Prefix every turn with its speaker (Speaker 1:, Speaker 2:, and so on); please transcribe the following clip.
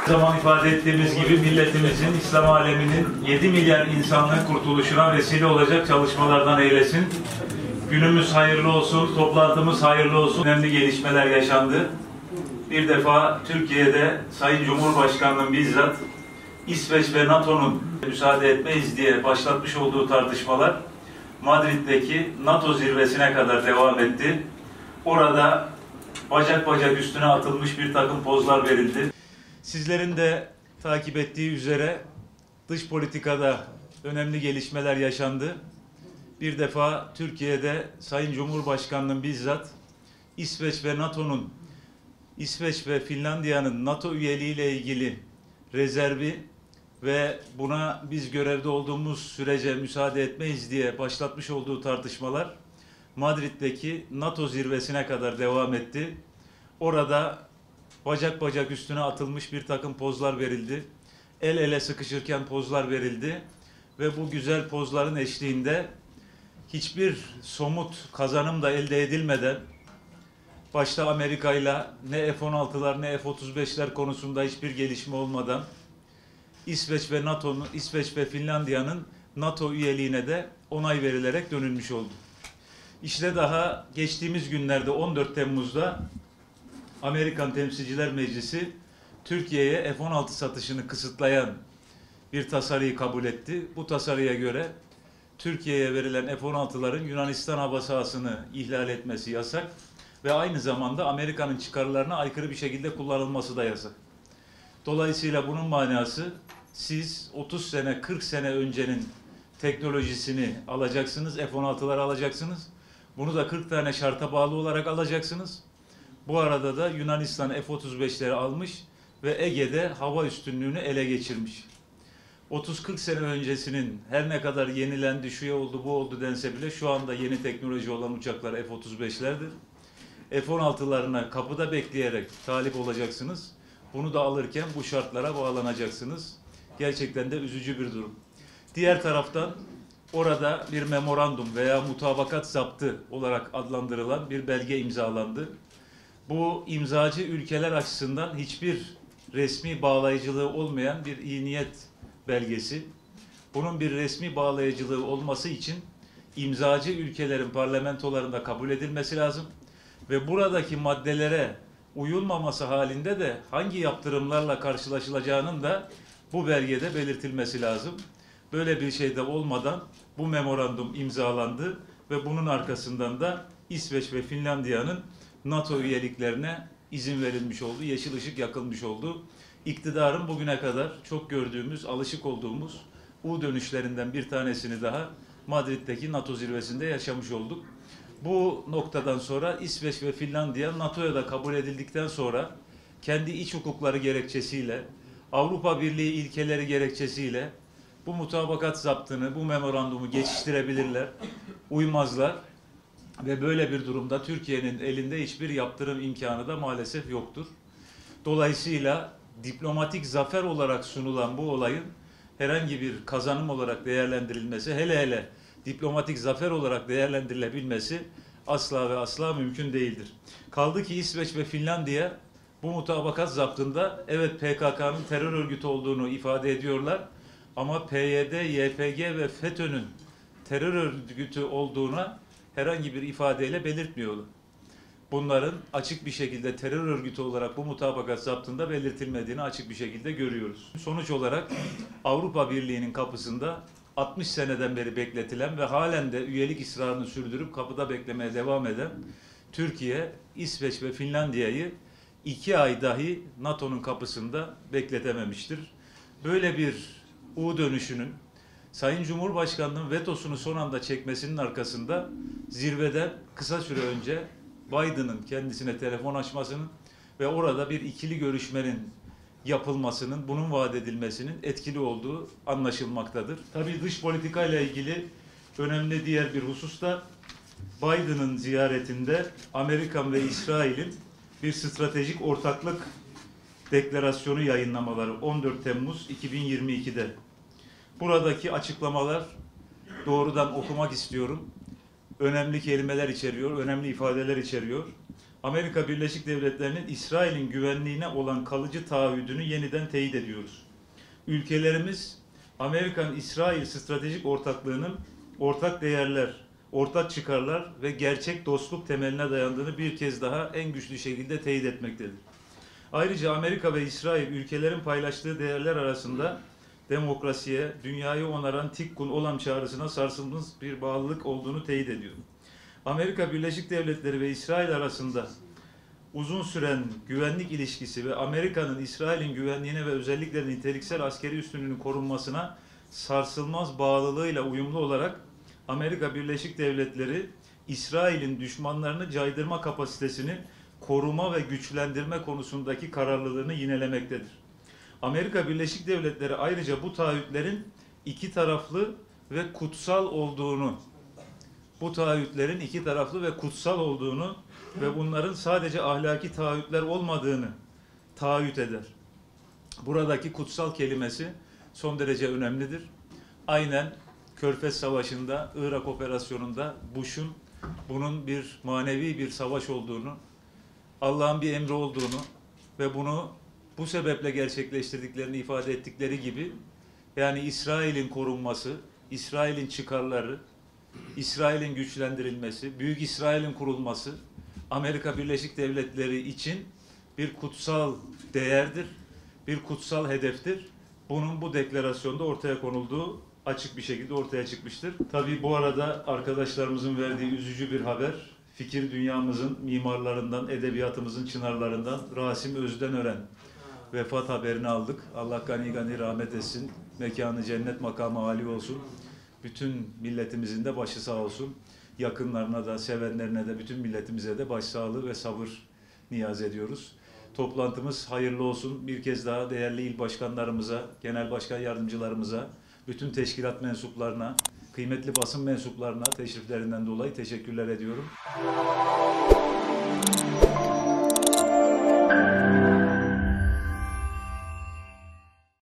Speaker 1: Zaman ifade ettiğimiz gibi milletimizin, İslam aleminin 7 milyar insanlığın kurtuluşuna vesile olacak çalışmalardan eylesin. Günümüz hayırlı olsun, toplantımız hayırlı olsun. Önemli gelişmeler yaşandı. Bir defa Türkiye'de Sayın Cumhurbaşkanı'nın bizzat İsveç ve NATO'nun müsaade etmeyiz diye başlatmış olduğu tartışmalar Madrid'deki NATO zirvesine kadar devam etti. Orada bacak bacak üstüne atılmış bir takım pozlar verildi. Sizlerin de takip ettiği üzere dış politikada önemli gelişmeler yaşandı. Bir defa Türkiye'de Sayın Cumhurbaşkanı'nın bizzat İsveç ve Finlandiya'nın NATO üyeliğiyle ilgili rezervi ve buna biz görevde olduğumuz sürece müsaade etmeyiz diye başlatmış olduğu tartışmalar Madrid'deki NATO zirvesine kadar devam etti. Orada bacak bacak üstüne atılmış bir takım pozlar verildi. El ele sıkışırken pozlar verildi. Ve bu güzel pozların eşliğinde hiçbir somut kazanım da elde edilmeden, başta Amerika'yla ne F-16'lar ne F-35'ler konusunda hiçbir gelişme olmadan İsveç ve Finlandiya'nın NATO üyeliğine de onay verilerek dönülmüş oldu. İşte daha geçtiğimiz günlerde 14 Temmuz'da Amerikan Temsilciler Meclisi Türkiye'ye F-16 satışını kısıtlayan bir tasarıyı kabul etti. Bu tasarıya göre Türkiye'ye verilen F-16'ların Yunanistan hava sahasını ihlal etmesi yasak ve aynı zamanda Amerika'nın çıkarlarına aykırı bir şekilde kullanılması da yasak. Dolayısıyla bunun manası siz 30 sene, 40 sene öncenin teknolojisini alacaksınız, F-16'ları alacaksınız. Bunu da 40 tane şarta bağlı olarak alacaksınız. Bu arada da Yunanistan F-35'leri almış ve Ege'de hava üstünlüğünü ele geçirmiş. 30-40 sene öncesinin her ne kadar yenilendi, şu oldu, bu oldu dense bile şu anda yeni teknoloji olan uçaklar F-35'lerdir. F-16'larına kapıda bekleyerek talip olacaksınız. Bunu da alırken bu şartlara bağlanacaksınız. Gerçekten de üzücü bir durum. Diğer taraftan orada bir memorandum veya mutabakat zaptı olarak adlandırılan bir belge imzalandı. Bu imzacı ülkeler açısından hiçbir resmi bağlayıcılığı olmayan bir iyi niyet belgesi. Bunun bir resmi bağlayıcılığı olması için imzacı ülkelerin parlamentolarında kabul edilmesi lazım ve buradaki maddelere uyulmaması halinde de hangi yaptırımlarla karşılaşılacağının da bu belgede belirtilmesi lazım. Böyle bir şey de olmadan bu memorandum imzalandı ve bunun arkasından da İsveç ve Finlandiya'nın NATO üyeliklerine izin verilmiş oldu, yeşil ışık yakılmış oldu. İktidarın bugüne kadar çok gördüğümüz, alışık olduğumuz U dönüşlerinden bir tanesini daha Madrid'deki NATO zirvesinde yaşamış olduk. Bu noktadan sonra İsveç ve Finlandiya NATO'ya da kabul edildikten sonra kendi iç hukukları gerekçesiyle, Avrupa Birliği ilkeleri gerekçesiyle bu mutabakat zaptını, bu memorandumu geçiştirebilirler, uymazlar. Ve böyle bir durumda Türkiye'nin elinde hiçbir yaptırım imkanı da maalesef yoktur. Dolayısıyla diplomatik zafer olarak sunulan bu olayın herhangi bir kazanım olarak değerlendirilmesi, hele diplomatik zafer olarak değerlendirilebilmesi asla ve asla mümkün değildir. Kaldı ki İsveç ve Finlandiya bu mutabakat zaptında evet PKK'nın terör örgütü olduğunu ifade ediyorlar ama PYD, YPG ve FETÖ'nün terör örgütü olduğuna herhangi bir ifadeyle belirtmiyorlar. Bunların açık bir şekilde terör örgütü olarak bu mutabakat zaptında belirtilmediğini açık bir şekilde görüyoruz. Sonuç olarak Avrupa Birliği'nin kapısında 60 seneden beri bekletilen ve halen de üyelik ısrarını sürdürüp kapıda beklemeye devam eden Türkiye, İsveç ve Finlandiya'yı 2 ay dahi NATO'nun kapısında bekletememiştir. Böyle bir U dönüşünün Sayın Cumhurbaşkanı'nın vetosunu son anda çekmesinin arkasında zirveden kısa süre önce Biden'ın kendisine telefon açmasının ve orada bir ikili görüşmenin yapılmasının, bunun vaat edilmesinin etkili olduğu anlaşılmaktadır. Tabii dış politika ile ilgili önemli diğer bir husus da Biden'ın ziyaretinde Amerika ve İsrail'in bir stratejik ortaklık deklarasyonu yayınlamaları 14 Temmuz 2022'de. Buradaki açıklamalar doğrudan okumak istiyorum. Önemli kelimeler içeriyor, önemli ifadeler içeriyor. Amerika Birleşik Devletleri'nin İsrail'in güvenliğine olan kalıcı taahhüdünü yeniden teyit ediyoruz. Ülkelerimiz Amerikan-İsrail stratejik ortaklığının ortak değerler, ortak çıkarlar ve gerçek dostluk temeline dayandığını bir kez daha en güçlü şekilde teyit etmektedir. Ayrıca Amerika ve İsrail ülkelerin paylaştığı değerler arasında demokrasiye, dünyayı onaran Tikkun Olam çağrısına sarsılmaz bir bağlılık olduğunu teyit ediyor. Amerika Birleşik Devletleri ve İsrail arasında uzun süren güvenlik ilişkisi ve Amerika'nın İsrail'in güvenliğine ve özellikle niteliksel askeri üstünlüğünün korunmasına sarsılmaz bağlılığıyla uyumlu olarak Amerika Birleşik Devletleri, İsrail'in düşmanlarını caydırma kapasitesini koruma ve güçlendirme konusundaki kararlılığını yinelemektedir. Amerika Birleşik Devletleri ayrıca bu taahhütlerin iki taraflı ve kutsal olduğunu, ve bunların sadece ahlaki taahhütler olmadığını taahhüt eder. Buradaki kutsal kelimesi son derece önemlidir. Aynen Körfez Savaşı'nda, Irak operasyonunda Bush'un bunun bir manevi bir savaş olduğunu, Allah'ın bir emri olduğunu ve bunu bu sebeple gerçekleştirdiklerini ifade ettikleri gibi, yani İsrail'in korunması, İsrail'in çıkarları, İsrail'in güçlendirilmesi, Büyük İsrail'in kurulması Amerika Birleşik Devletleri için bir kutsal değerdir, bir kutsal hedeftir. Bunun bu deklarasyonda ortaya konulduğu açık bir şekilde ortaya çıkmıştır. Tabii bu arada arkadaşlarımızın verdiği üzücü bir haber, fikir dünyamızın mimarlarından, edebiyatımızın çınarlarından Rasim Özdenören vefat haberini aldık. Allah gani gani rahmet etsin, mekanı cennet, makamı âli olsun. Bütün milletimizin de başı sağ olsun. Yakınlarına da, sevenlerine de, bütün milletimize de başsağlığı ve sabır niyaz ediyoruz. Toplantımız hayırlı olsun. Bir kez daha değerli il başkanlarımıza, genel başkan yardımcılarımıza, bütün teşkilat mensuplarına, kıymetli basın mensuplarına teşriflerinden dolayı teşekkürler ediyorum.